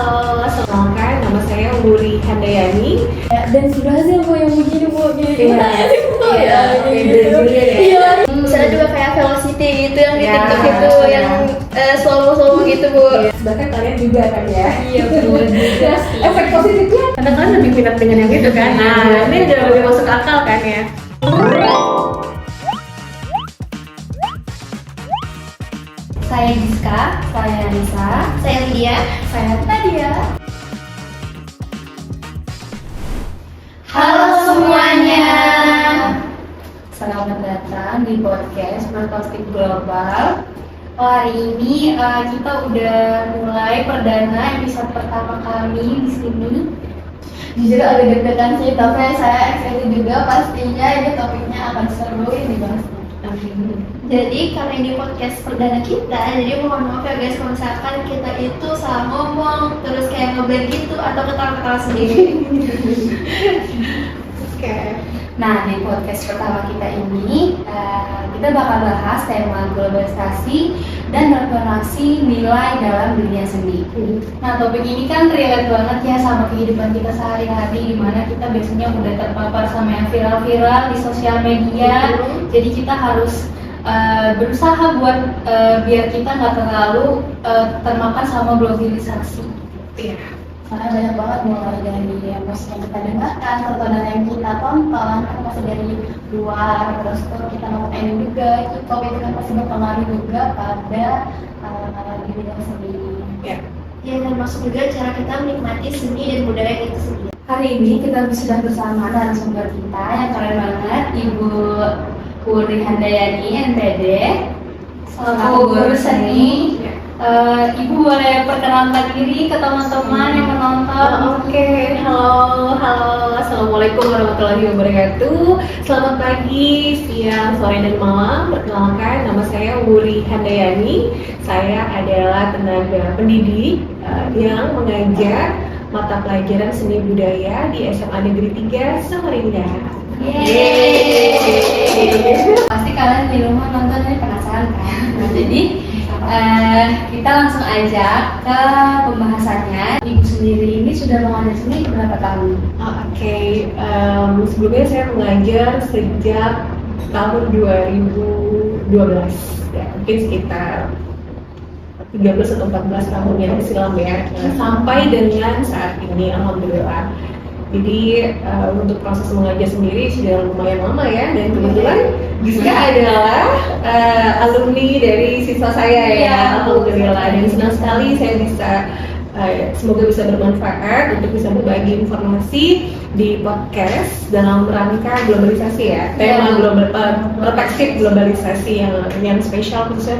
halo, kenalkan nama saya Wuri Handayani. Dan sudah sih Bu yang begini Bu, Iya, gitu. Iya. Misalnya juga kayak Velocity gitu yang di Ya, TikTok itu ya. yang slow-slow gitu Bu. Bahkan kalian juga kan ya. Iya betul juga sih. Efek positifnya karena kalian lebih minat dengan yang itu kan. Nah, ini udah lebih masuk akal kan ya. Saya Giska, saya Nisa, saya Lydia, saya Nadia. Halo semuanya. Selamat datang di podcast Broadcasting Global. Hari ini kita udah mulai perdana episode pertama kami di sini. Jujur agak deg-degan sih, tapi saya excited juga pastinya ini topiknya akan seru ini dibahas. Jadi karena ini podcast perdana kita, jadi mohon maaf ya guys kalau misalkan kita itu salah ngomong terus kayak ngeblend gitu atau ketawa-ketawa sendiri. Oke. Nah di podcast pertama kita ini kita bakal bahas tema globalisasi dan regenerasi nilai dalam dunia seni. Nah topik ini kan relate banget ya sama kehidupan kita sehari-hari, dimana kita biasanya udah terpapar sama yang viral-viral di sosial media. Jadi kita harus berusaha buat biar kita nggak terlalu termakan sama globalisasi. Iya. Karena banyak banget mulai dari musik yang kita dengarkan, tontonan yang kita tonton, kan masih dari luar, terus tuh kita nonton anime juga, K-pop itu kan pasti berpengaruh juga pada diri kita sendiri. Ya. Ya dan masuk juga cara kita menikmati seni dan budaya itu sendiri. Hari ini kita sudah bersama narasumber kita yang keren banget, Ibu Wuri Handayani, MPD, selaku guru seni. Ibu boleh perkenalkan diri ke teman-teman yang menonton. Oke, halo, assalamualaikum warahmatullahi wabarakatuh. Selamat pagi, siang, sore, dan malam. Perkenalkan, nama saya Wuri Handayani. Saya adalah tenaga pendidik yang mengajar mata pelajaran seni budaya di SMA Negeri 3 Samarinda. Yeay. Pasti kalian di rumah nonton ini penasaran kan? Nah, jadi kita langsung aja ke pembahasannya. Ibu sendiri ini sudah mengajar seni berapa tahun? Sebelumnya saya mengajar sejak tahun 2012, ya, mungkin sekitar 13 atau 14 tahun yang silam ya, sampai dengan saat ini alhamdulillah. Jadi untuk proses mengajar sendiri sudah lumayan lama ya, dan kebetulan Giska adalah alumni dari siswa saya ya, alhamdulillah, dan senang sekali saya bisa semoga bisa bermanfaat untuk bisa berbagi informasi di podcast dalam rangka globalisasi ya, tema perspektif globalisasi yang spesial khususnya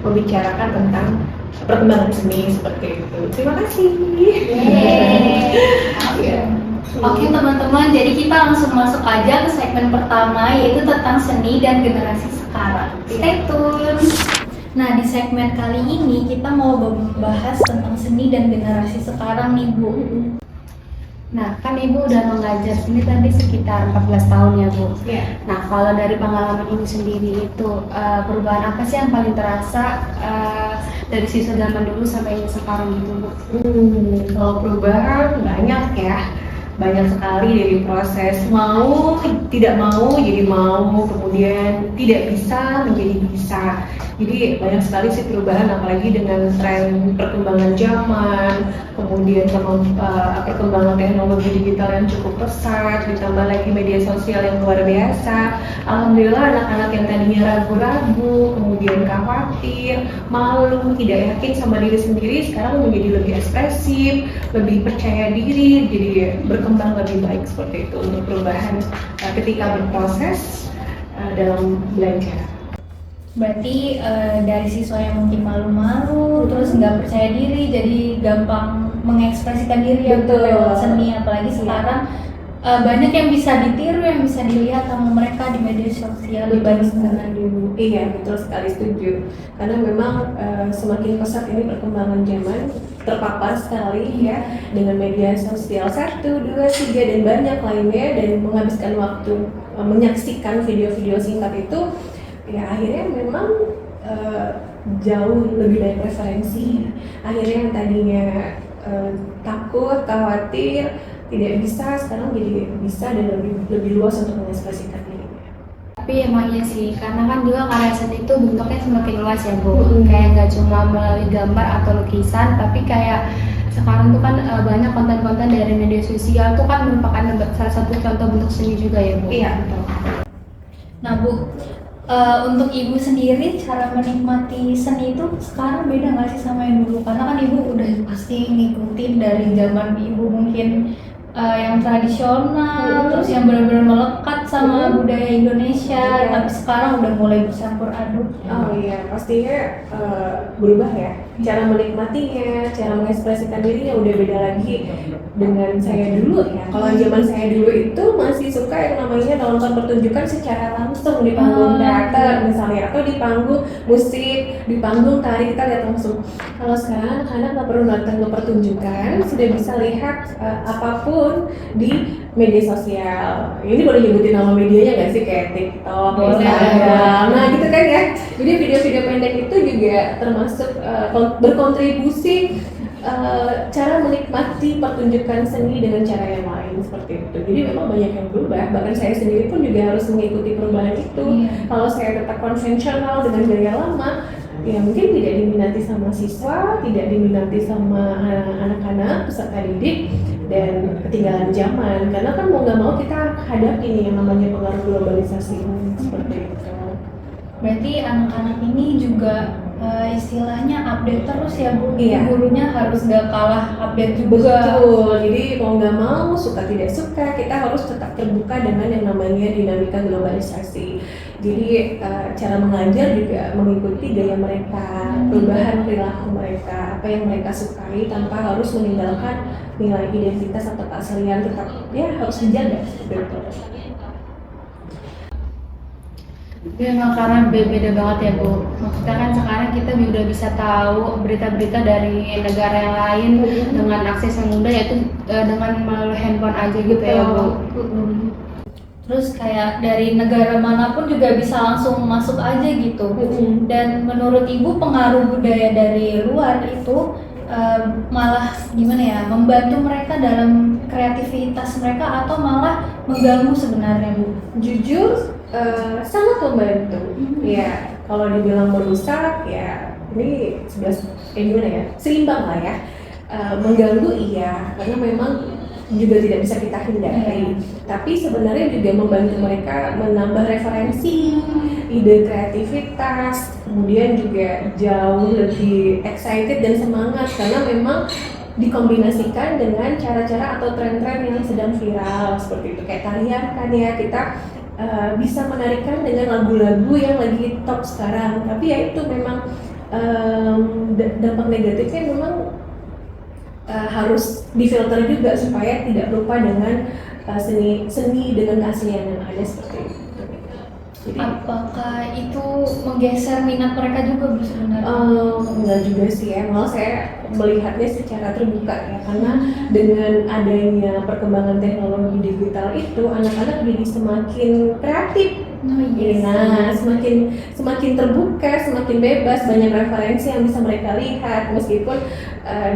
membicarakan tentang perkembangan seni seperti itu. Terima kasih. Oke teman-teman, jadi kita langsung masuk aja ke segmen pertama, yaitu tentang seni dan generasi sekarang. Stay tune. Nah, di segmen kali ini kita mau membahas tentang seni dan generasi sekarang nih Bu. Nah, kan Ibu udah mengajar seni tadi sekitar 14 tahun ya Bu. Ya. Nah, kalau dari pengalaman Ibu sendiri itu perubahan apa sih yang paling terasa dari sisa zaman dulu sampai sekarang gitu Bu? Kalau perubahan banyak ya, banyak sekali dari proses mau tidak mau jadi mau, kemudian tidak bisa menjadi bisa. Jadi banyak sekali sih perubahan, apalagi dengan tren perkembangan zaman, kemudian perkembangan teknologi digital yang cukup pesat, ditambah lagi media sosial yang luar biasa. Alhamdulillah anak-anak yang tadinya ragu-ragu, kemudian khawatir, malu, tidak yakin sama diri sendiri, sekarang menjadi lebih ekspresif, lebih percaya diri, jadi berkembang lebih baik seperti itu untuk perubahan ketika berproses dalam belajar. Berarti dari siswa yang mungkin malu-malu, terus nggak percaya diri, jadi gampang mengekspresikan diri ya lewat seni, apalagi sekarang banyak yang bisa ditiru, yang bisa dilihat sama mereka di media sosial dibanding dengan dulu. Iya, betul sekali, setuju. Karena memang semakin pesat ini perkembangan zaman, terpapar sekali ya dengan media sosial 1, 2, 3 dan banyak lainnya, dan menghabiskan waktu menyaksikan video-video singkat itu. Ya akhirnya memang jauh lebih banyak referensi. Akhirnya yang tadinya takut, khawatir, tidak bisa, sekarang jadi bisa dan lebih luas untuk mengekspresikan diri. Tapi emang iya sih, karena kan juga karya seni itu bentuknya semakin luas ya Bu. Kayak nggak cuma melalui gambar atau lukisan, tapi kayak sekarang tuh kan banyak konten-konten dari media sosial tuh kan merupakan salah satu contoh bentuk seni juga ya Bu. Iya, betul. Nah Bu, untuk Ibu sendiri cara menikmati seni itu sekarang beda nggak sih sama yang dulu? Karena kan Ibu udah pasti ngikutin dari zaman Ibu mungkin yang tradisional, terus yang benar-benar melekat sama budaya Indonesia, tapi sekarang udah mulai bercampur aduk. Oh iya, pastinya berubah ya. Cara menikmatinya, cara mengekspresikan dirinya udah beda lagi dengan saya dulu ya. Kalau zaman saya dulu itu masih suka yang namanya nonton pertunjukan secara langsung di panggung teater misalnya, atau di panggung musik, di panggung tari kita lihat langsung. Kalau sekarang anak-anak nggak perlu datang ke pertunjukan, sudah bisa lihat apapun di media sosial. Ini boleh nyebutin nama medianya nggak sih, kayak TikTok, Instagram, nah gitu kan ya. Jadi video-video pendek itu juga termasuk berkontribusi cara menikmati pertunjukan seni dengan cara yang lain seperti itu. Jadi memang banyak yang berubah. Bahkan saya sendiri pun juga harus mengikuti perubahan itu. Kalau saya tetap konvensional dengan gaya lama, ya mungkin tidak diminati sama siswa, tidak diminati sama anak-anak peserta didik, dan ketinggalan zaman. Karena kan mau nggak mau kita hadapi nih yang namanya pengaruh globalisasi seperti itu. Berarti anak-anak ini juga istilahnya update terus ya Bu. Iya. Gurunya harus gak kalah update juga. Betul. Jadi mau nggak mau, suka tidak suka, kita harus tetap terbuka dengan yang namanya dinamika globalisasi. Jadi cara mengajar juga mengikuti gaya mereka, perubahan perilaku mereka, apa yang mereka sukai tanpa harus meninggalkan nilai identitas atau keaslian, tetap ya harus dijaga seperti itu. Memang karena beda banget ya Bu. Maksudnya kan sekarang kita udah bisa tahu berita-berita dari negara yang lain dengan akses yang mudah, yaitu dengan melalui handphone aja gitu ya Bu. Terus kayak dari negara manapun juga bisa langsung masuk aja gitu. Dan menurut Ibu pengaruh budaya dari luar itu malah gimana ya, membantu mereka dalam kreativitas mereka atau malah mengganggu sebenarnya Bu? Jujur sangat membantu. Ya, kalau dibilang merusak ya ini gimana ya? Seimbang lah ya. Mengganggu iya, karena memang juga tidak bisa kita hindari. Tapi sebenarnya juga membantu mereka menambah referensi, ide kreativitas, kemudian juga jauh lebih excited dan semangat karena memang dikombinasikan dengan cara-cara atau tren-tren yang sedang viral seperti itu. Kayak tarian kan ya, kita bisa menarikan dengan lagu-lagu yang lagi top sekarang. Tapi ya itu memang dampak negatifnya memang harus difilter juga supaya tidak lupa dengan seni dengan keaslian yang ada seperti itu. Jadi, apakah itu menggeser minat mereka juga Bu sebenarnya? Enggak juga sih ya, malah saya melihatnya secara terbuka ya, karena dengan adanya perkembangan teknologi digital itu anak-anak jadi semakin kreatif. Nah, semakin terbuka, semakin bebas, banyak referensi yang bisa mereka lihat meskipun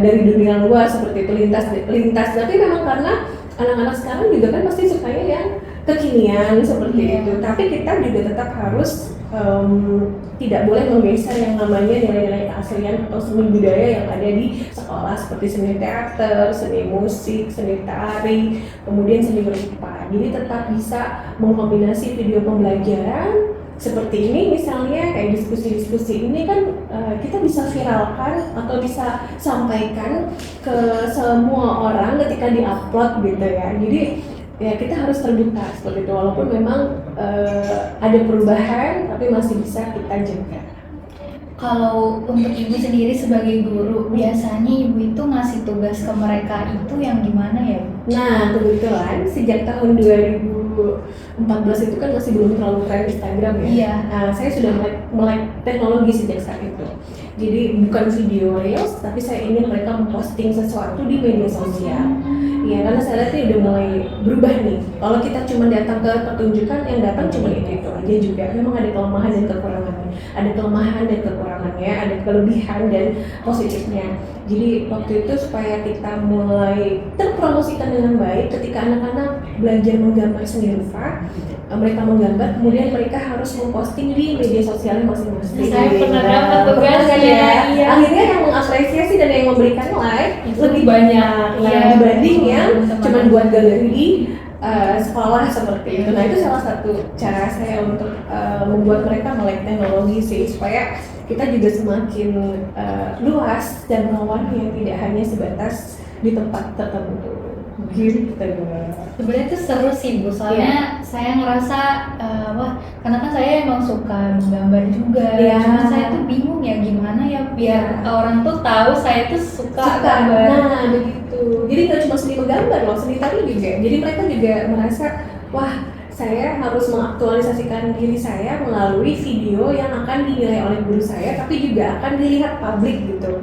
dari dunia luar seperti itu lintas. Tapi memang karena anak-anak sekarang juga kan pasti sukanya yang kekinian seperti itu. Tapi kita juga tetap harus tidak boleh menggeser yang namanya nilai-nilai keaslian atau seni budaya yang ada di sekolah seperti seni teater, seni musik, seni tari, kemudian seni rupa. Jadi tetap bisa mengkombinasi video pembelajaran seperti ini, misalnya kayak diskusi-diskusi ini kan kita bisa viralkan atau bisa sampaikan ke semua orang ketika diupload gitu ya. Jadi ya kita harus terbuka seperti itu, walaupun memang ada perubahan tapi masih bisa kita jaga. Kalau untuk Ibu sendiri sebagai guru, biasanya Ibu itu ngasih tugas ke mereka itu yang gimana ya Bu? Nah kebetulan sejak tahun 2014 itu kan masih belum terlalu tren Instagram ya. Iya. Nah saya sudah mulai teknologi sejak saat itu. Jadi bukan video reels, tapi saya ingin mereka memposting sesuatu di media sosial. Ya karena saya lihat ini udah mulai berubah nih. Kalau kita cuma datang ke pertunjukan, yang datang cuma itu aja juga. Memang ada kelemahan dan kekurangannya. ada kelemahan dan kekurangannya, ada kelebihan dan positifnya. Jadi waktu itu supaya kita mulai terpromosikan dengan baik, ketika anak-anak belajar menggambar seni rupa, mereka menggambar, kemudian mereka harus memposting di media sosialnya masing-masing. Saya pernah dapat tugasnya, iya. Akhirnya yang mengapresiasi dan yang memberikan like Itu lebih banyak, Nah, iya. dibanding yang Teman-teman. cuma buat galeri di sekolah seperti itu. Nah, itu salah satu cara saya untuk membuat mereka melek teknologi sih, supaya kita juga semakin luas dan mewarnai, tidak hanya sebatas di tempat tertentu. Gitu. Sebenarnya itu seru sih Bu, soalnya saya ngerasa wah, karena kan saya emang suka menggambar juga. Iya. Cuma saya tuh bingung ya gimana ya biar orang tuh tahu saya tuh suka gambar. Nah, begitu. Jadi nggak cuma seni menggambar loh, seni tari juga. Jadi mereka juga merasa, wah, saya harus mengaktualisasikan diri saya melalui video yang akan dinilai oleh guru saya, tapi juga akan dilihat publik gitu.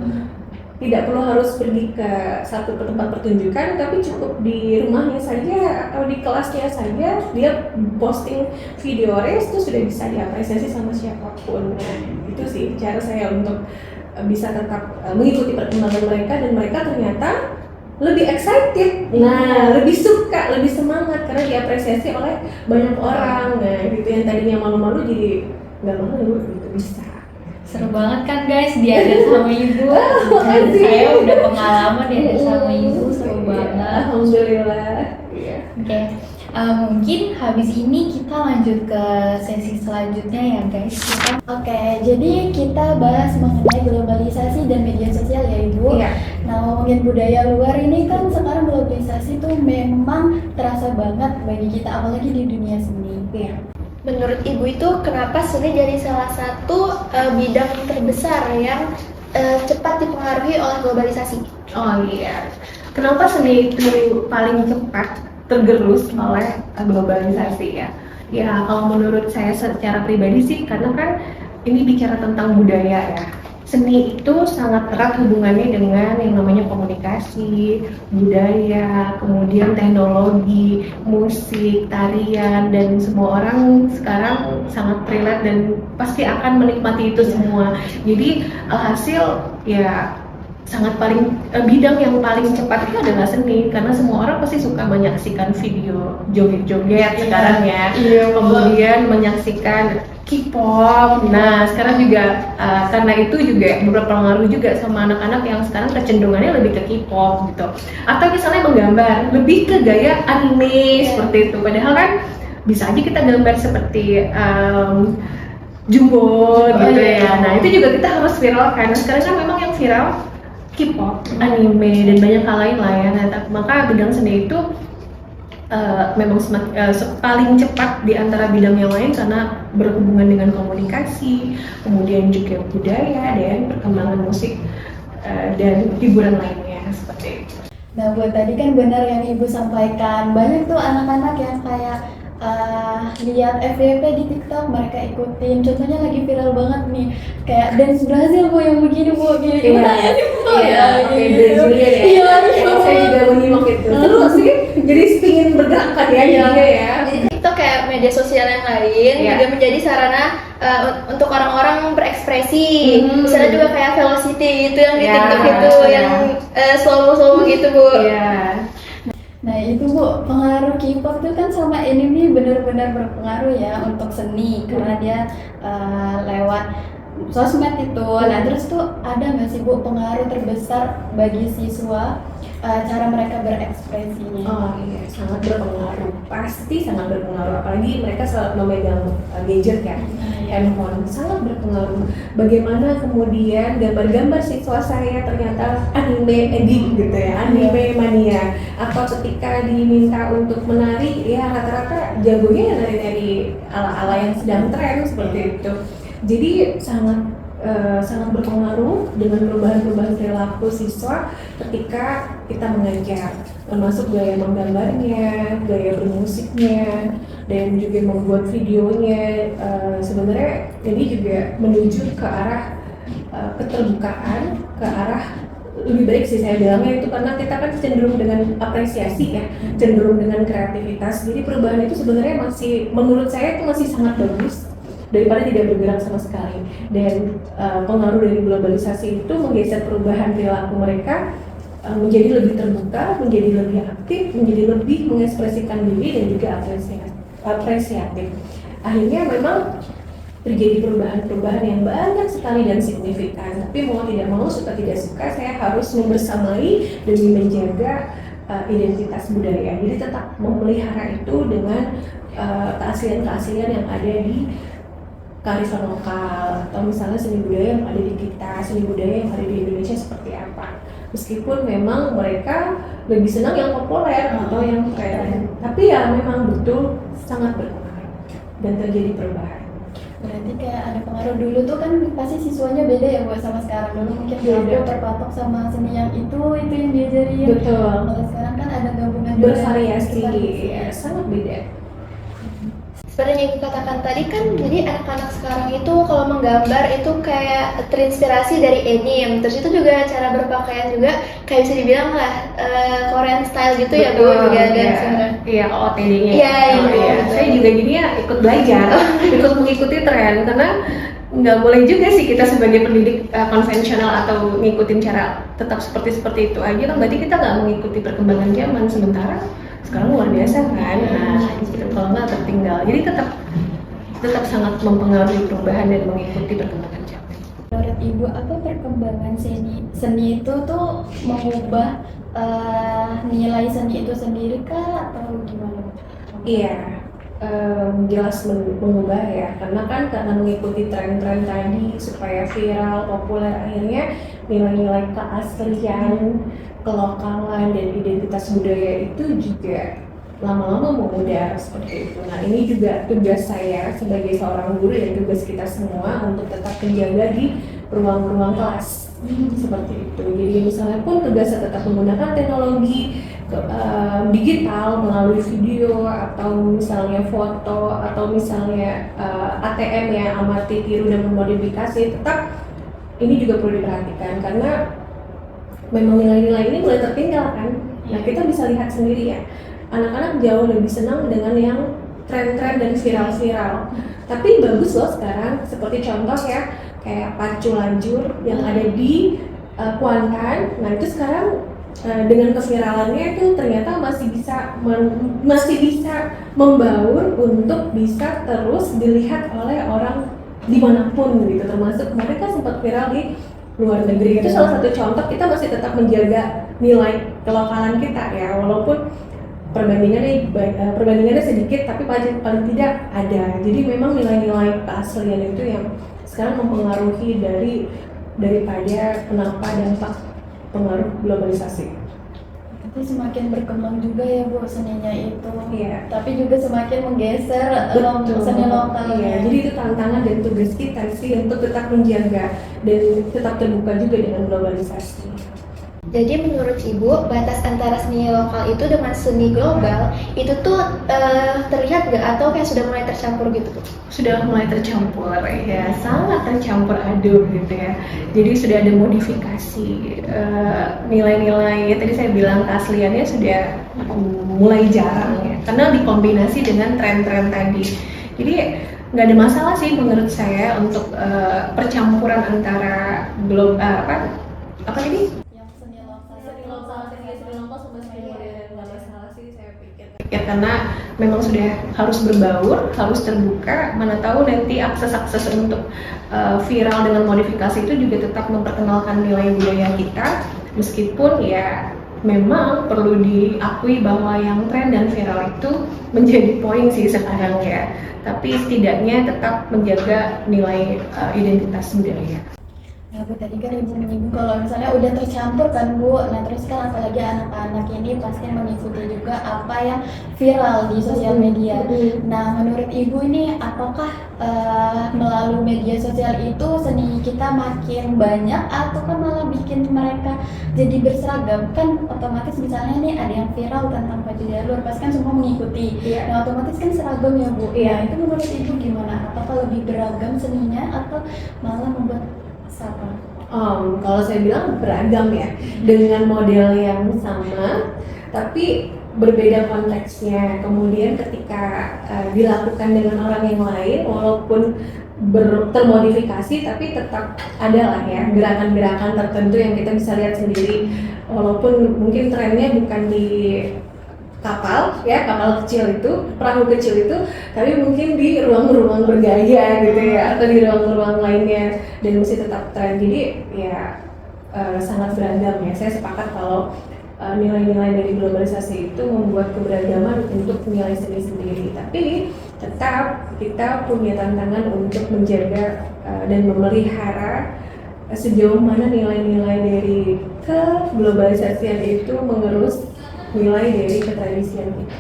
Tidak perlu harus pergi ke satu tempat pertunjukan, tapi cukup di rumahnya saja atau di kelasnya saja dia posting video res itu sudah bisa diapresiasi sama siapapun. Nah, itu sih cara saya untuk bisa tetap mengikuti perkembangan mereka, dan mereka ternyata lebih excited, nah lebih suka, lebih semangat karena diapresiasi oleh banyak orang. Nah, gitu yang tadinya malu-malu jadi nggak malu gitu, bisa. Seru banget kan guys diajar sama ibu. makasih. Saya udah pengalaman diajar sama ibu, seru banget. Alhamdulillah. Iya. Oke, mungkin habis ini kita lanjut ke sesi selanjutnya ya guys. Oke, jadi kita bahas mengenai globalisasi dan media sosial ya Ibu. Iya. Nah, ngomongin budaya luar ini kan sekarang globalisasi tuh memang terasa banget bagi kita, apalagi di dunia seni. Iya. Menurut Ibu itu kenapa seni jadi salah satu bidang terbesar yang cepat dipengaruhi oleh globalisasi? Oh iya. Kenapa seni itu paling cepat tergerus oleh globalisasi ya? Ya kalau menurut saya secara pribadi sih, karena kan ini bicara tentang budaya ya. Seni itu sangat erat hubungannya dengan yang namanya komunikasi, budaya, kemudian teknologi, musik, tarian, dan semua orang sekarang sangat relate dan pasti akan menikmati itu semua. Jadi alhasil ya sangat bidang yang paling cepat itu adalah seni, karena semua orang pasti suka menyaksikan video joget-joget sekarang ya. Kemudian menyaksikan K-pop. Nah, sekarang juga karena itu juga berpengaruh juga sama anak-anak yang sekarang kecenderungannya lebih ke K-pop gitu. Atau misalnya menggambar lebih ke gaya anime seperti itu. Padahal kan bisa aja kita gambar seperti Jumbo gitu ya. Nah, itu juga kita harus viralkan. Nah, sekarang kan memang yang viral K-pop, anime, dan banyak hal lain lah ya. Nah, maka bidang seni itu memang paling cepat di antara bidang yang lain karena berhubungan dengan komunikasi, kemudian juga budaya dan perkembangan musik dan hiburan lainnya seperti itu. Nah, buat tadi kan benar yang Ibu sampaikan, banyak tuh anak-anak yang kayak lihat FYP di TikTok mereka ikutin. Contohnya lagi viral banget nih, kayak dance Brazil Bu yang begini Bu, gini. Iya, Brazilian ya. Iya, saya juga menyimak itu. Seru sih, jadi pingin bergerak ya juga ya. Jadi TikTok kayak media sosial yang lain juga menjadi sarana untuk orang-orang berekspresi. Misalnya juga kayak Velocity itu yang di TikTok itu yang slow-mo gitu Bu. Iya. Nah itu Bu, pengaruh K-pop itu kan sama anime benar-benar berpengaruh ya untuk seni karena dia lewat sosmed itu. Nah terus tuh ada nggak sih Bu pengaruh terbesar bagi siswa cara mereka berekspresinya? Oh iya, sangat berpengaruh. Pasti sangat berpengaruh. Apalagi mereka selalu memegang gadget ya, handphone, sangat berpengaruh. Bagaimana kemudian gambar-gambar siswa saya ternyata anime edit gitu ya, anime mania. Atau ketika diminta untuk menari, ya rata-rata jagonya ya nari-nari ala-ala yang sedang tren seperti itu. Jadi sangat berpengaruh dengan perubahan-perubahan perilaku siswa ketika kita mengajar, termasuk gaya menggambarnya, gaya bermusiknya, dan juga membuat videonya. Sebenarnya ini juga menuju ke arah keterbukaan, ke arah lebih baik sih saya bilangnya itu, karena kita kan cenderung dengan apresiasi ya, cenderung dengan kreativitas. Jadi perubahan itu sebenarnya masih, menurut saya itu masih sangat bagus. daripada tidak bergerak sama sekali. Dan pengaruh dari globalisasi itu menggeser perubahan perilaku mereka menjadi lebih terbuka, menjadi lebih aktif, menjadi lebih mengekspresikan diri dan juga apresiatif. Akhirnya memang terjadi perubahan-perubahan yang banyak sekali dan signifikan. Tapi mau tidak mau, suka tidak suka, saya harus membersamai demi menjaga identitas budaya. Jadi tetap memelihara itu dengan keaslian-keaslian yang ada di kearifan lokal, atau misalnya seni budaya yang ada di kita, seni budaya yang ada di Indonesia seperti apa. Meskipun memang mereka lebih senang yang populer atau yang tren, tapi ya memang betul sangat berpengaruh dan terjadi perubahan. Berarti kayak ada pengaruh. Dulu tuh kan pasti siswanya beda ya buat sama sekarang. Dulu mungkin Beda. aku terpatok sama seni yang itu yang diajarin. Betul. Kalau sekarang kan ada gabungan juga. Bervariasi, ya, sangat beda. Seperti yang dikatakan tadi kan, jadi anak-anak sekarang itu kalau menggambar itu kayak terinspirasi dari anime. Terus itu juga cara berpakaian juga kayak bisa dibilang lah Korean style gitu ya Bu, juga ada sebenarnya. Iya, OOTD-nya. Iya, iya. Saya juga gini ya ikut belajar, ikut mengikuti tren, karena nggak boleh juga sih kita sebagai pendidik konvensional atau ngikutin cara tetap seperti itu aja kan, berarti kita nggak mengikuti perkembangan zaman. Sementara sekarang luar biasa kan, nah gitu, kalau nggak tertinggal. Jadi tetap sangat mempengaruhi perubahan dan mengikuti perkembangan zaman. Menurut Ibu, apa perkembangan seni itu tuh mengubah nilai seni itu sendiri kah atau gimana? Iya, jelas mengubah ya, karena mengikuti tren-tren tadi supaya viral, populer, akhirnya nilai-nilai keaslian, kelokalan dan identitas budaya itu juga lama-lama memudar seperti itu. Nah, ini juga tugas saya sebagai seorang guru dan tugas kita semua untuk tetap menjaga di ruang-ruang kelas seperti itu. Jadi misalnya pun tugasnya tetap menggunakan teknologi digital melalui video atau misalnya foto atau misalnya ATM ya, amati, tiru dan memodifikasi, tetap ini juga perlu diperhatikan karena memang nilai-nilai ini mulai tertinggal kan. Nah, kita bisa lihat sendiri ya, anak-anak jauh lebih senang dengan yang tren-tren dan viral-viral. Tapi bagus loh sekarang, seperti contoh ya, kayak pacu lajur yang ada di Kuantan. Nah, itu sekarang dengan keviralannya itu ternyata masih bisa membaur untuk bisa terus dilihat oleh orang dimanapun gitu, termasuk kemarin kan sempat viral di luar negeri. Itu salah satu contoh kita masih tetap menjaga nilai kelokalan kita ya, walaupun perbandingannya sedikit tapi paling tidak ada. Jadi memang nilai-nilai keaslian itu yang sekarang mempengaruhi daripada dampak pengaruh globalisasi. Tapi semakin berkembang juga ya Bu seninya itu. Iya. Tapi juga semakin menggeser seni lokal. Iya, jadi itu tantangan dan tugas kita sih untuk tetap menjaga dan tetap terbuka juga dengan globalisasi. Jadi menurut Ibu, batas antara seni lokal itu dengan seni global itu tuh terlihat nggak atau kayak sudah mulai tercampur gitu tuh? Sudah mulai tercampur ya, sangat tercampur aduk gitu ya. Jadi sudah ada modifikasi nilai-nilai ya, tadi saya bilang keasliannya sudah mulai jarang ya, karena dikombinasi dengan tren-tren tadi. Jadi nggak ada masalah sih menurut saya untuk percampuran antara apa ini? Ya, karena memang sudah harus berbaur, harus terbuka. Mana tahu nanti akses-akses untuk viral dengan modifikasi itu juga tetap memperkenalkan nilai budaya kita, meskipun ya memang perlu diakui bahwa yang tren dan viral itu menjadi poin sih sekarang ya. Tapi setidaknya tetap menjaga nilai identitas budaya. Ya Bu, tadi kan Ibu menyinggung kalau misalnya udah tercampur kan Bu, nah terus kan apalagi anak-anak ini pasti mengikuti juga apa yang viral di sosial media. Nah menurut Ibu ini apakah melalui media sosial itu seni kita makin banyak atau kan malah bikin mereka jadi berseragam? Kan otomatis misalnya nih ada yang viral tentang baju jalur, pasti kan semua mengikuti. Nah otomatis kan seragam ya Bu. Nah itu menurut Ibu gimana? Apakah lebih beragam seninya atau malah membuat sama? Kalau saya bilang beragam ya, dengan model yang sama, tapi berbeda konteksnya. Kemudian ketika dilakukan dengan orang yang lain, walaupun termodifikasi, tapi tetap ada lah ya gerakan-gerakan tertentu yang kita bisa lihat sendiri. Walaupun mungkin trennya bukan di kapal kecil itu, perahu kecil itu, tapi mungkin di ruang-ruang bergaya gitu ya, atau di ruang-ruang lainnya, dan masih tetap tren. Jadi ya sangat beragam ya. Saya sepakat kalau nilai-nilai dari globalisasi itu membuat keberagaman untuk nilai seni sendiri, tapi tetap kita punya tantangan untuk menjaga dan memelihara sejauh mana nilai-nilai dari keglobalisasian itu mengerus nilai dari ketradisian kita.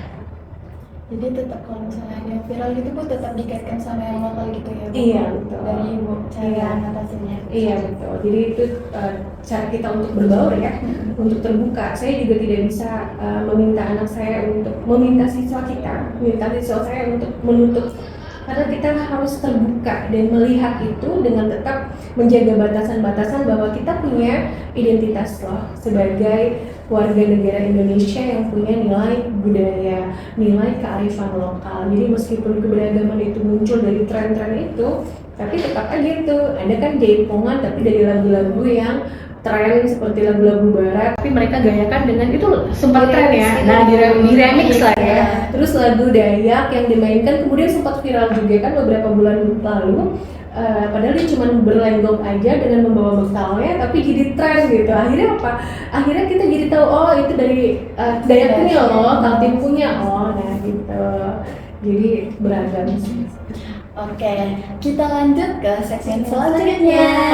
Jadi tetap kalau misalnya ada viral gitu Bu, tetap dikaitkan sama yang lokal gitu ya Bu? Iya betul. Dari Ibu cara mengatasinya. Iya betul. Jadi itu cara kita untuk berbaur ya, untuk terbuka. Saya juga tidak bisa meminta anak saya untuk meminta siswa saya untuk menutup, karena kita harus terbuka dan melihat itu dengan tetap menjaga batasan-batasan bahwa kita punya identitas loh sebagai warga negara Indonesia yang punya nilai budaya, nilai kearifan lokal. Jadi meskipun keberagaman itu muncul dari tren-tren itu, tapi tetap aja itu ada kan jaipongan tapi dari lagu-lagu yang tren seperti lagu-lagu barat, tapi mereka gayakan dengan itu sempat tren ya. Nah, di remix lah ya. Terus lagu Dayak yang dimainkan kemudian sempat viral juga kan beberapa bulan lalu. Padahal dia cuma berlenggong aja dengan membawa bekalnya, tapi jadi tren gitu. Akhirnya apa? Akhirnya kita jadi tahu, oh itu dari Dayak punya loh, Kaltim punya nah gitu. Jadi beragam sih. Oke, kita lanjut ke sesi yang selanjutnya.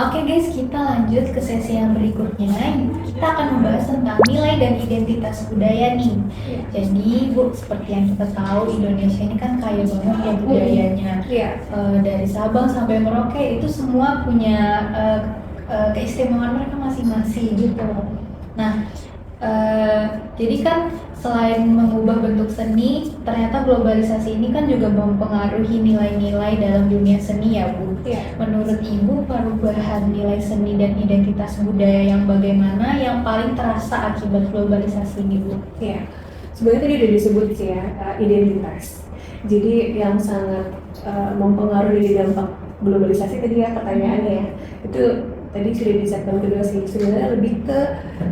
Oke guys, kita lanjut ke sesi yang berikutnya. Kita akan membahas tentang nilai dan identitas budaya nih. Jadi Bu, seperti yang kita tahu Indonesia ini kan kaya banget ya budayanya. Dari Sabang sampai Merauke itu semua punya keistimewaan mereka masing-masing gitu. Nah, jadi kan selain mengubah bentuk seni, ternyata globalisasi ini kan juga mempengaruhi nilai-nilai dalam dunia seni ya Bu. Menurut Ibu, perubahan nilai seni dan identitas budaya yang bagaimana yang paling terasa akibat globalisasi ini Bu? Sebenarnya tadi udah disebut sih ya, identitas. Jadi yang sangat mempengaruhi dampak globalisasi tadi ya pertanyaannya, itu tadi sudah di segmen kedua sih, sebenarnya lebih ke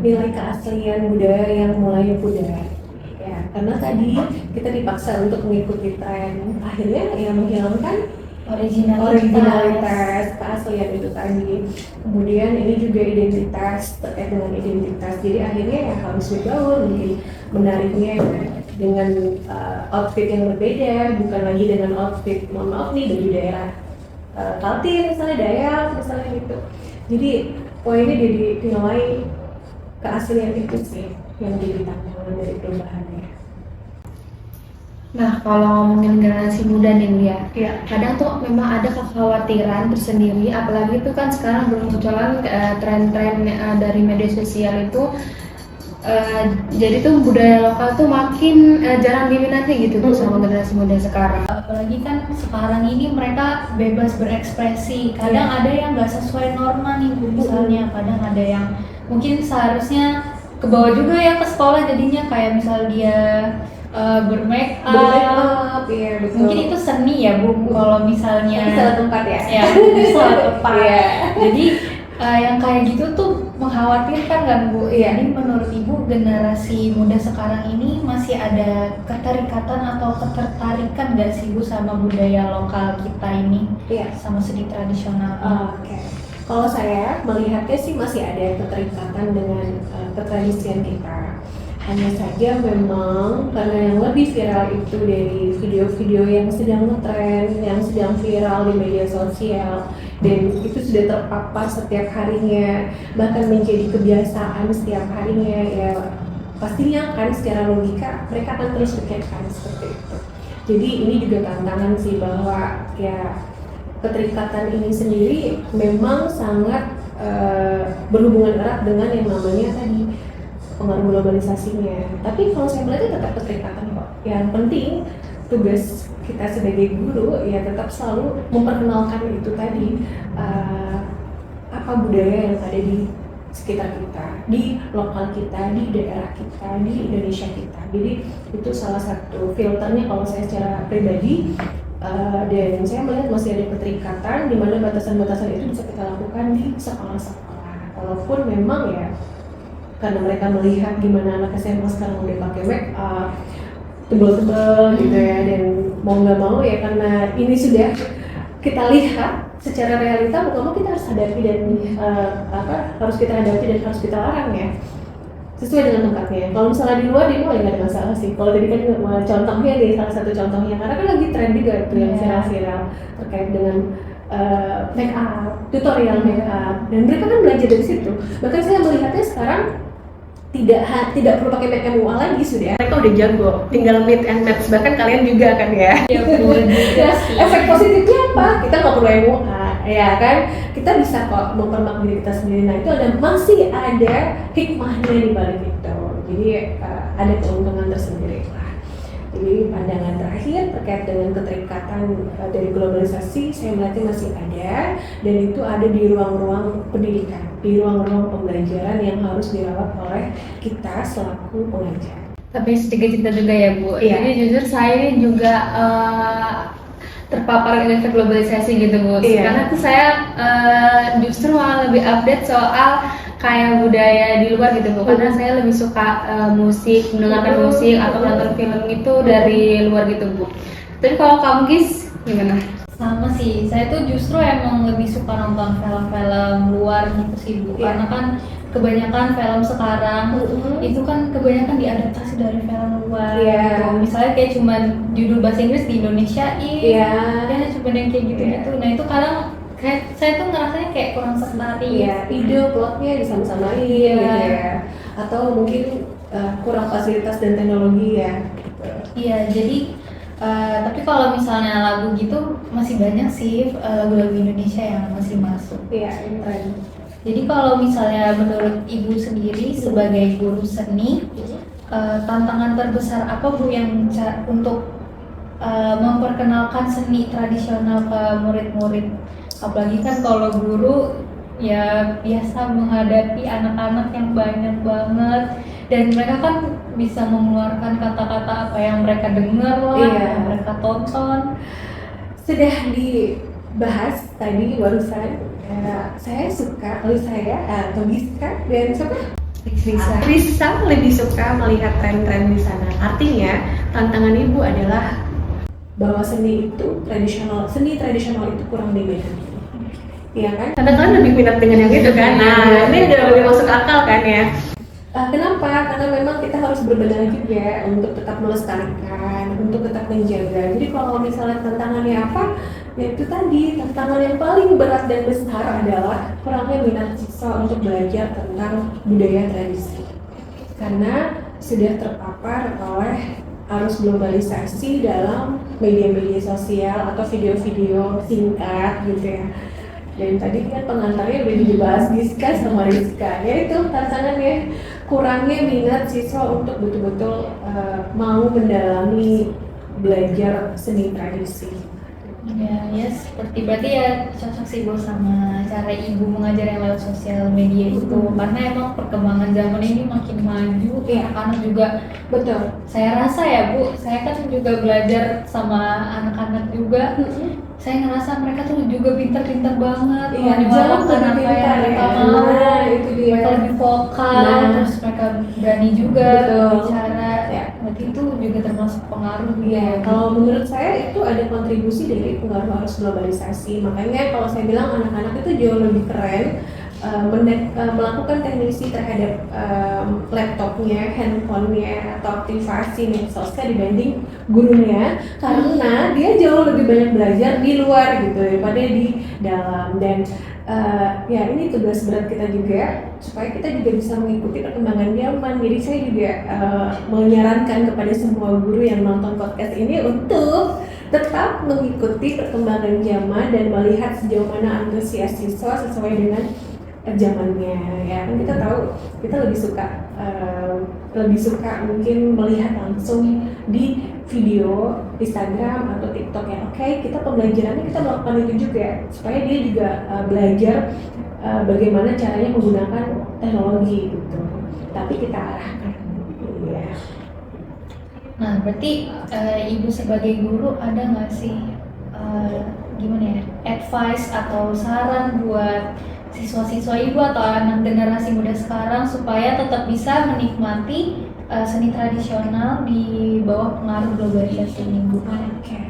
nilai keaslian budaya yang mulai pudar ya, karena tadi kita dipaksa untuk mengikuti tren, akhirnya ya menghilangkan originalitas keaslian itu tadi. Kemudian ini juga identitas, terkait dengan identitas, jadi akhirnya ya harus bergaul, mungkin menariknya dengan outfit yang berbeda, bukan lagi dengan outfit, mohon maaf nih, dari daerah Kaltim misalnya, Dayak misalnya gitu. Jadi poinnya jadi nilai keaslian itu sih yang jadi tantangan dari perubahannya. Nah, kalau ngomongin generasi muda nih ya, kadang tuh memang ada kekhawatiran tersendiri, apalagi itu kan sekarang bermunculan tren-tren dari media sosial itu. Jadi tuh budaya lokal tuh makin jarang diminati gitu tuh sama generasi muda sekarang. Apalagi kan sekarang ini mereka bebas berekspresi. Kadang ada yang nggak sesuai norma nih Bu, misalnya. Kadang ada yang mungkin seharusnya ke bawah juga ya ke sekolah, jadinya kayak misal dia bermake up, ya betul. Mungkin itu seni ya Bu. Kalau misalnya salah tempat ya. Ya, salah tempat. Jadi yang kayak gitu tuh mengkhawatirkan kan Bu. Jadi menurut Ibu generasi muda sekarang ini masih ada keterikatan atau ketertarikan gak sih Bu sama budaya lokal kita ini? Sama seni tradisional. Kalau saya melihatnya sih masih ada keterikatan dengan ketradisian kita. Hanya saja memang karena yang lebih viral itu dari video-video yang sedang ngetren, yang sedang viral di media sosial, dan itu sudah terpapar setiap harinya, bahkan menjadi kebiasaan setiap harinya, ya pastinya kan secara logika mereka akan terus dikaitkan seperti itu. Jadi ini juga tantangan sih, bahwa ya keterikatan ini sendiri memang sangat berhubungan erat dengan yang namanya tadi pengaruh globalisasinya. Tapi kalau saya melihatnya tetap keterikatan kok. Yang penting tugas kita sebagai guru ya tetap selalu memperkenalkan itu tadi, apa budaya yang ada di sekitar kita, di lokal kita, di daerah kita, di Indonesia kita. Jadi itu salah satu filternya kalau saya secara pribadi. Dan saya melihat masih ada keterikatan di mana batasan-batasan itu bisa kita lakukan di sekolah-sekolah. Walaupun memang ya karena mereka melihat gimana anak SMA sekarang udah pakai make up tebel-tebel gitu ya, dan mau nggak mau ya karena ini sudah kita lihat secara realita, mau kita harus hadapi dan harus kita hadapi dan harus kita larang ya, sesuai dengan tempatnya. Kalau misalnya di luar ya nggak ada masalah sih. Kalau tadi kan contohnya nih, salah satu contohnya karena kan lagi tren juga itu yang viral-viral terkait dengan make up, tutorial make up, dan mereka kan belajar dari situ. Bahkan saya melihatnya sekarang tidak perlu pakai make up MUA lagi sudah. Mereka udah jago, tinggal meet and match, bahkan kalian juga kan ya. Ya betul juga sih. Efek positifnya apa? Kita nggak perlu MUA, ya kan? Kita bisa kok mempermak diri kita sendiri. Nah itu masih ada hikmahnya di balik itu. Jadi ada keuntungan tersendiri lah. Jadi pandangan terakhir terkait dengan keterikatan dari globalisasi, saya melihatnya masih ada, dan itu ada di ruang-ruang pendidikan, di ruang-ruang pembelajaran yang harus dirawat oleh kita selaku pengajar. Tapi sedikit cerita juga ya Bu. Iya. Jadi jujur saya ini juga terpapar dengan globalisasi gitu Bu. Iya. Karena tuh saya justru malah lebih update soal kayak budaya di luar gitu Bu. Karena saya lebih suka musik, mendengarkan musik atau menonton film itu dari luar gitu Bu. Tapi kalau kamu Gis gimana? Sama sih, saya tuh justru emang lebih suka nonton film-film luar gitu sih Bu. Iya. Karena kan kebanyakan film sekarang itu kan kebanyakan diadaptasi dari film luar Iya. gitu. Misalnya kayak cuman judul bahasa Inggris di Indonesiain, Iya. ya cuma yang kayak gitu-gitu. Nah itu kadang kayak saya tuh ngerasanya kayak kurang tertarik. Iya, ide plotnya disama-samain Iya. gitu ya. Atau mungkin kurang fasilitas dan teknologi ya. Iya, jadi tapi kalau misalnya lagu gitu masih banyak sih lagu-lagu Indonesia yang masih masuk. Iya, keren. Jadi kalau misalnya menurut Ibu sendiri sebagai guru seni, tantangan terbesar apa Bu yang untuk memperkenalkan seni tradisional ke murid-murid? Apalagi kan kalau guru ya biasa menghadapi anak-anak yang banyak banget, dan mereka kan bisa mengeluarkan kata-kata apa yang mereka dengar lah, Iya. yang mereka tonton. Sudah dibahas tadi barusan. Saya suka, kalau saya atau Giska dan siapa? Risa lebih suka melihat tren-tren di sana. Artinya tantangan ibu adalah bahwa seni tradisional itu kurang diminati. Iya kan? Karena kalian lebih minat dengan yang itu kan? Nah, ini udah lebih masuk akal kan ya? Kenapa? Karena memang kita harus berbenah juga untuk tetap melestarikan, untuk tetap menjaga. Jadi kalau misalnya tantangannya apa, ya itu tadi, tantangan yang paling berat dan besar adalah kurangnya minat siswa untuk belajar tentang budaya tradisi. Karena sudah terpapar oleh arus globalisasi dalam media-media sosial atau video-video singkat gitu ya. Dan tadi kan pengantarnya udah dibahas Giska sama Rizka, ya itu tantangannya, kurangnya minat siswa untuk betul-betul mau mendalami belajar seni tradisi. Ya seperti berarti ya cocok sih Bu sama cara Ibu mengajar yang lewat sosial media itu, karena emang perkembangan zaman ini makin maju, anak-anak juga. Betul. Saya rasa ya Bu, saya kan juga belajar sama anak-anak juga. Saya ngerasa mereka tuh juga pintar-pintar banget, Iya, menyuarakan apa yang mereka mau. Nah, itu dia. Mereka lebih vokal, terus mereka berani juga bicara. Ya. Berarti itu juga termasuk pengaruh. Iya, kalau menurut saya itu ada kontribusi dari pengaruh arus globalisasi. Makanya kalau saya bilang anak-anak itu jauh lebih keren melakukan teknisi terhadap laptopnya, handphonenya, atau aktivasi medsosnya dibanding gurunya, karena dia jauh lebih banyak belajar di luar gitu daripada di dalam. Dan ya ini tugas berat kita juga supaya kita juga bisa mengikuti perkembangan zaman. Jadi saya juga menyarankan kepada semua guru yang nonton podcast ini untuk tetap mengikuti perkembangan zaman dan melihat sejauh mana antusias siswa sesuai dengan zamannya. Ya kan kita tahu kita lebih suka mungkin melihat langsung di video Instagram atau TikTok ya. Oke, kita pembelajarannya kita melakukan itu juga supaya dia juga belajar bagaimana caranya menggunakan teknologi gitu, tapi kita arahkan. Ya. Nah, berarti ibu sebagai guru ada nggak sih gimana ya, advice atau saran buat siswa-siswa ibu atau anak generasi muda sekarang supaya tetap bisa menikmati seni tradisional di bawah pengaruh globalisasi ini, Bu? Oke.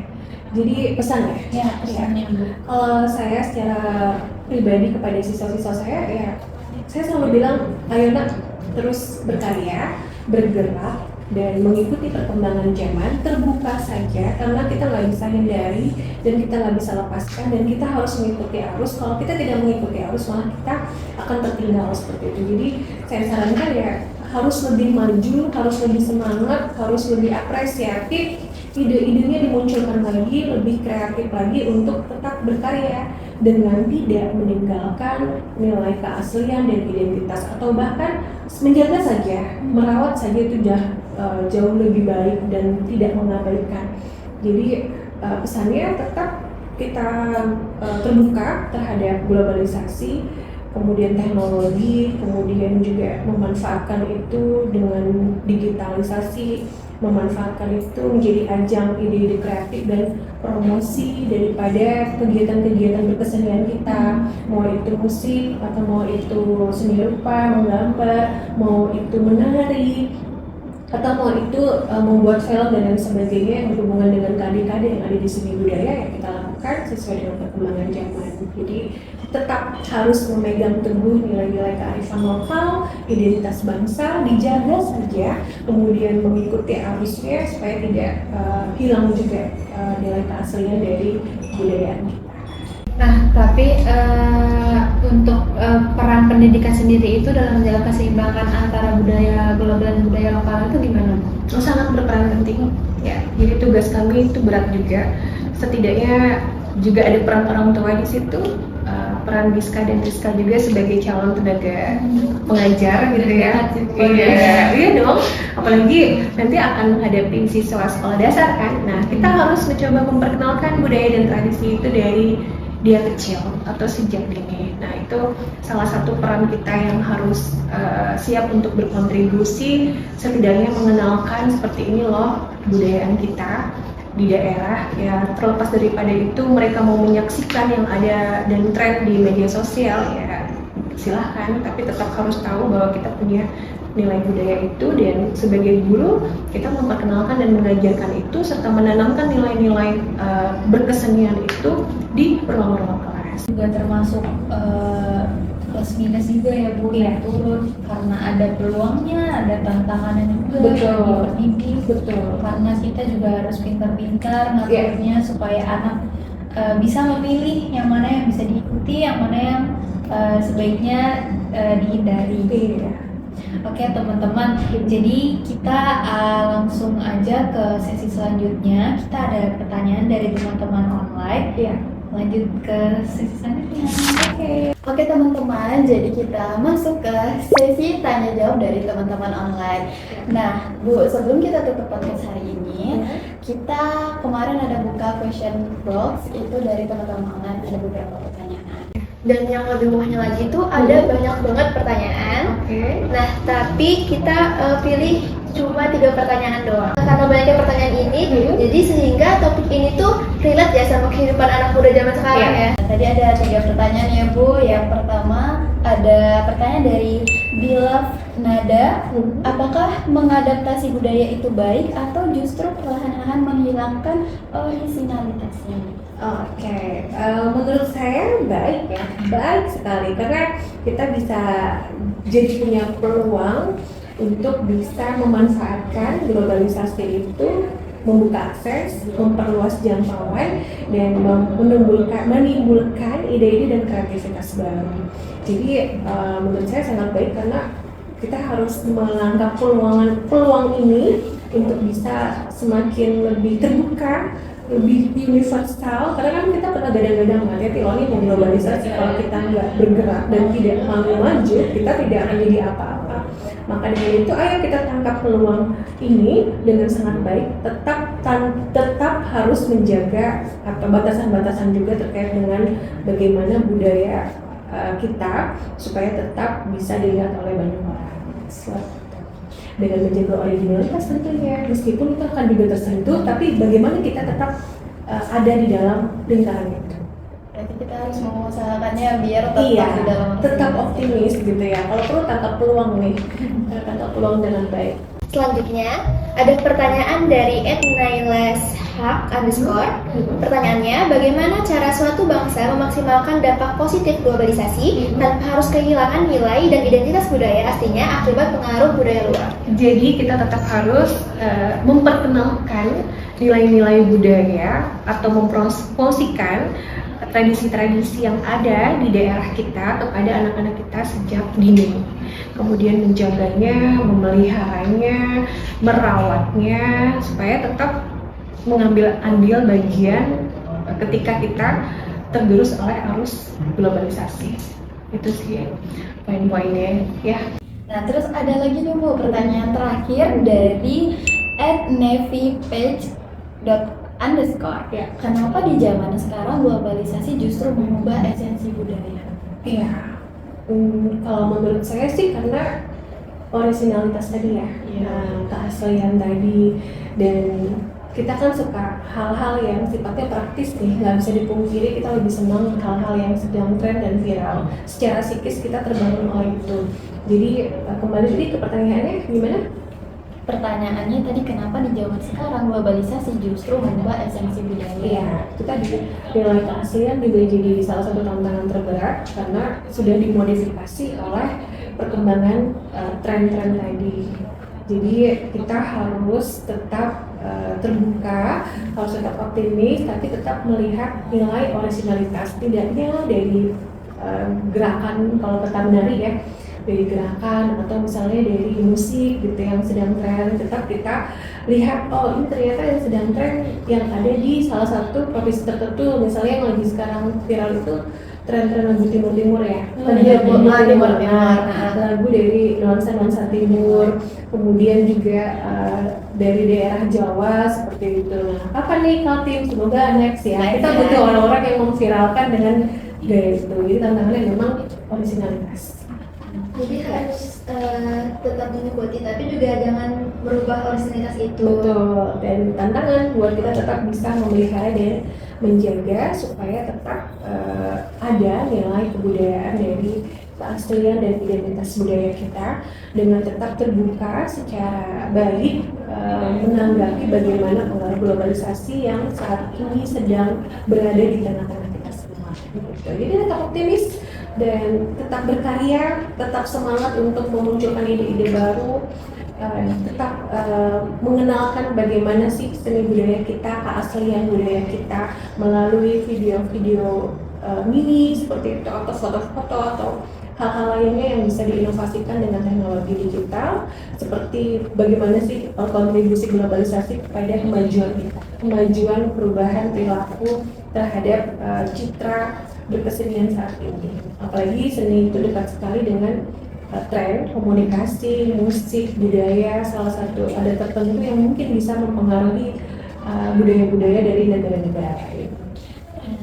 Jadi pesan ya? Ya, pesannya, Bu. Kalau saya secara pribadi kepada siswa-siswa saya, ya saya selalu bilang, ayo nak, terus berkarya, bergerak, dan mengikuti perkembangan zaman, terbuka saja, karena kita nggak bisa hindari dan kita nggak bisa lepaskan, dan kita harus mengikuti arus. Kalau kita tidak mengikuti arus, malah kita akan tertinggal seperti itu. Jadi saya sarankan ya harus lebih maju, harus lebih semangat, harus lebih apresiatif, ide-idenya dimunculkan lagi, lebih kreatif lagi untuk tetap berkarya dengan tidak meninggalkan nilai keaslian dan identitas, atau bahkan menjaga saja, merawat saja itu jauh lebih baik dan tidak mengabaikan. Jadi pesannya tetap kita terbuka terhadap globalisasi, kemudian teknologi, kemudian juga memanfaatkan itu dengan digitalisasi, memanfaatkan itu menjadi ajang ide-ide kreatif dan promosi daripada kegiatan-kegiatan berkesenian kita, mau itu musik atau mau itu seni rupa, menggambar, mau itu menari, atau mau itu membuat film dan lain sebagainya yang berhubungan dengan KD-KD yang ada di seni budaya yang kita lakukan sesuai dengan perkembangan zaman. Jadi tetap harus memegang teguh nilai-nilai kearifan lokal, identitas bangsa, dijaga saja, kemudian mengikuti arusnya supaya tidak hilang juga nilai keaslian dari budaya kita. Nah, tapi untuk peran pendidikan sendiri itu dalam menjaga keseimbangan antara budaya global dan budaya lokal itu gimana? Sangat berperan penting ya. Jadi tugas kami itu berat juga. Setidaknya juga ada peran orang tua di situ, peran Biska dan Rizka juga sebagai calon tenaga pengajar gitu ya. Iya dong. Apalagi nanti akan menghadapi siswa sekolah dasar kan. Nah, kita harus mencoba memperkenalkan budaya dan tradisi itu dari dia kecil atau sejak dini. Nah, itu salah satu peran kita yang harus siap untuk berkontribusi, setidaknya mengenalkan seperti ini loh budayaan kita di daerah. Ya, terlepas daripada itu mereka mau menyaksikan yang ada dan tren di media sosial ya silahkan, tapi tetap harus tahu bahwa kita punya nilai budaya itu, dan sebagai guru kita memperkenalkan dan mengajarkan itu serta menanamkan nilai-nilai berkesenian itu di ruang-ruang kelas. Juga termasuk plus minus juga ya Bu, Iya. turut karena ada peluangnya, ada tantangannya juga Betul. bagi pendidik. Betul. Karena kita juga harus pintar-pintar ngaturnya supaya anak bisa memilih yang mana yang bisa diikuti, yang mana yang sebaiknya dihindari. Iya. Oke teman-teman, jadi kita langsung aja ke sesi selanjutnya. Kita ada pertanyaan dari teman-teman online. Iya. Lanjut ke sesi selanjutnya. Oke teman-teman, jadi kita masuk ke sesi tanya jawab dari teman-teman online. Nah, Bu, sebelum kita tutup podcast hari ini, kita kemarin ada buka question box itu dari teman-teman online, ada beberapa pertanyaan. Dan yang lebih mudahnya lagi itu ada banyak banget pertanyaan. Oke. Nah, tapi kita pilih cuma 3 pertanyaan doang. Karena banyaknya pertanyaan ini, jadi sehingga topik ini tuh relate ya sama kehidupan anak muda zaman sekarang ya. Tadi ada 3 pertanyaan ya Bu. Yang pertama ada pertanyaan dari Beloved Nada. Apakah mengadaptasi budaya itu baik atau justru perlahan-lahan menghilangkan originalitasnya? Oke, menurut saya baik ya, baik sekali karena kita bisa jadi punya peluang untuk bisa memanfaatkan globalisasi itu, membuka akses, memperluas jangkauan, dan menimbulkan ide-ide dan kreativitas baru. Jadi menurut saya sangat baik karena kita harus menangkap peluang ini untuk bisa semakin lebih terbuka, lebih universal, karena kan kita pernah gadang-gadang hati-hati loh ini mau globalisasi, kalau kita nggak bergerak dan tidak mau maju, kita tidak akan jadi apa-apa. Maka dengan itu ayo kita tangkap peluang ini dengan sangat baik, tetap harus menjaga atau batasan-batasan juga terkait dengan bagaimana budaya kita supaya tetap bisa dilihat oleh banyak orang. Dengan menjaga originalitas tentunya, meskipun kita akan juga tersentuh, tapi bagaimana kita tetap ada di dalam lingkaran itu. Berarti kita harus mengusahakannya biar tetap Iya, di dalam tetap optimis gitu ya. Kalau perlu tangkap peluang nih, tangkap peluang dengan baik. Selanjutnya, ada pertanyaan dari @nailashak_. Pertanyaannya, bagaimana cara suatu bangsa memaksimalkan dampak positif globalisasi tanpa harus kehilangan nilai dan identitas budaya aslinya akibat pengaruh budaya luar? Jadi kita tetap harus memperkenalkan nilai-nilai budaya atau mempromosikan tradisi-tradisi yang ada di daerah kita kepada anak-anak kita sejak dini. Kemudian menjaganya, memeliharanya, merawatnya supaya tetap mengambil andil bagian ketika kita tergerus oleh arus globalisasi. Itu sih poin-poinnya ya. Nah, terus ada lagi nih Bu, pertanyaan terakhir dari @navipage._. Ya. Kenapa di zaman sekarang globalisasi justru mengubah esensi budaya? Iya. Kalau menurut saya sih karena originalitas tadi ya, keaslian tadi, dan kita kan suka hal-hal yang sifatnya praktis nih, nggak bisa dipungkiri kita lebih senang hal-hal yang sedang tren dan viral. Secara psikis kita terbangun oleh itu. Jadi kembali tadi ke pertanyaannya gimana? Pertanyaannya tadi, kenapa di zaman sekarang globalisasi justru mengubah esensi budaya? Iya, itu tadi nilai keaslian juga jadi salah satu tantangan terberat karena sudah dimodifikasi oleh perkembangan tren-tren tadi. Jadi kita harus tetap terbuka, harus tetap optimis, tapi tetap melihat nilai originalitas, tidaknya dari gerakan, kalau kata menari ya, dari gerakan atau misalnya dari musik gitu yang sedang tren, tetap kita lihat oh ini ternyata yang sedang tren yang ada di salah satu provinsi tertentu, misalnya yang lagi sekarang viral itu tren-tren lagu timur-timur ya, lagu dari nuansa timur, kemudian juga dari daerah Jawa seperti itu. Nah, apa nih Kaltim, semoga next ya, kita butuh orang-orang yang memviralkan dengan gaya itu. Jadi tantangannya memang originalitas. Jadi harus tetap mengikuti, tapi juga jangan merubah originalitas itu. Betul, dan tantangan buat kita tetap bisa memelihara dan menjaga supaya tetap ada nilai kebudayaan dari keaslian dan identitas budaya kita, dengan tetap terbuka secara baik menanggapi bagaimana pengaruh globalisasi yang saat ini sedang berada di tengah-tengah kita semua. Jadi tetap optimis dan tetap berkarya, tetap semangat untuk memunculkan ide-ide baru, tetap mengenalkan bagaimana sih seni budaya kita, keaslian budaya kita melalui video-video mini seperti itu, atau foto-foto atau hal-hal lainnya yang bisa diinovasikan dengan teknologi digital, seperti bagaimana sih kontribusi globalisasi kepada kemajuan kita, kemajuan perubahan perilaku terhadap citra berkesenian saat ini. Apalagi seni itu dekat sekali dengan tren, komunikasi, musik, budaya, salah satu ada tertentu yang mungkin bisa mempengaruhi budaya-budaya dari negara-negara lain.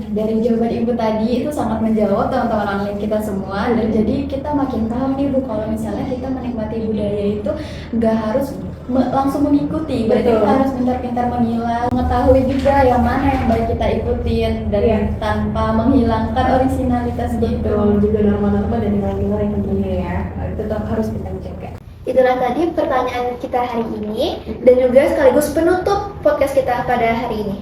Dari jawaban Ibu tadi itu sangat menjawab teman-teman online kita semua, dan jadi kita makin paham nih Bu, kalau misalnya kita menikmati budaya itu nggak harus langsung mengikuti, berarti kita harus pintar-pintar memilah, mengetahui juga yang mana yang baik kita ikutin dan tanpa menghilangkan originalitas gitu. Juga norma-norma dan nilai-nilai tentunya ya, tetap harus kita jaga. Itulah tadi pertanyaan kita hari ini, dan juga sekaligus penutup podcast kita pada hari ini.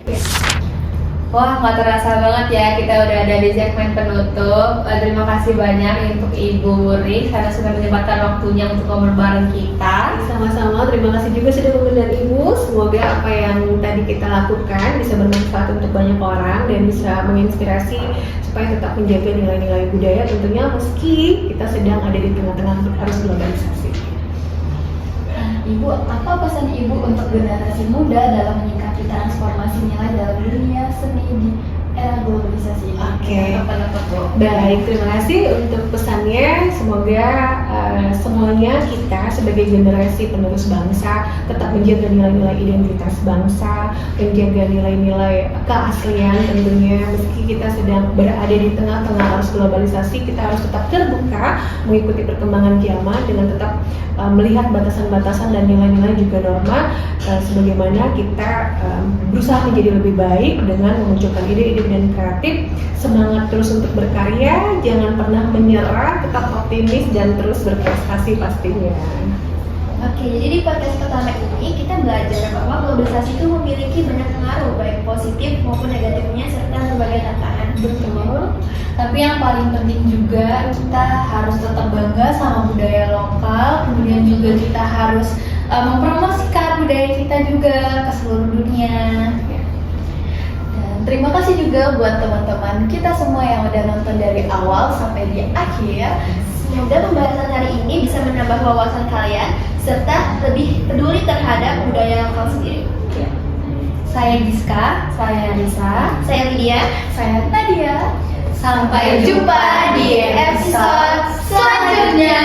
Wah, nggak terasa banget ya, kita udah ada di segmen penutup. Terima kasih banyak untuk Ibu Rik karena sudah menyempatkan waktunya untuk ngobrol bareng kita. Sama-sama, terima kasih juga sudah mengundang Ibu. Semoga apa yang tadi kita lakukan bisa bermanfaat untuk banyak orang dan bisa menginspirasi supaya tetap menjaga nilai-nilai budaya, tentunya meski kita sedang ada di tengah-tengah arus globalisasi. Ibu, apa pesan Ibu untuk generasi muda dalam menyikapi transformasi nilai dalam dunia seni di era globalisasi. Oke. Apa tuh? Baik, terima kasih untuk pesannya. Semoga semuanya kita sebagai generasi penerus bangsa tetap menjaga nilai-nilai identitas bangsa, menjaga nilai-nilai keaslian tentunya. Meski kita sedang berada di tengah-tengah arus globalisasi, kita harus tetap terbuka mengikuti perkembangan zaman dengan tetap melihat batasan-batasan dan nilai-nilai juga norma, sebagaimana kita berusaha menjadi lebih baik dengan memunculkan ide-ide dan kreatif, semangat terus untuk berkarya, jangan pernah menyerah, tetap optimis dan terus berprestasi pastinya. Oke, jadi di podcast pertama ini kita belajar bahwa globalisasi itu memiliki banyak pengaruh baik positif maupun negatifnya serta berbagai tantangan. Betul. Tapi yang paling penting juga kita harus tetap bangga sama budaya lokal, kemudian juga kita harus mempromosikan budaya kita juga ke seluruh dunia. Dan terima kasih juga buat teman-teman kita semua yang udah nonton dari awal sampai di akhir. Semoga pembahasan hari ini bisa menambah wawasan kalian serta lebih peduli terhadap budaya lokal sendiri. Saya Giska, Saya Lisa. Saya Lydia. saya Nadia. Sampai jumpa di episode selanjutnya.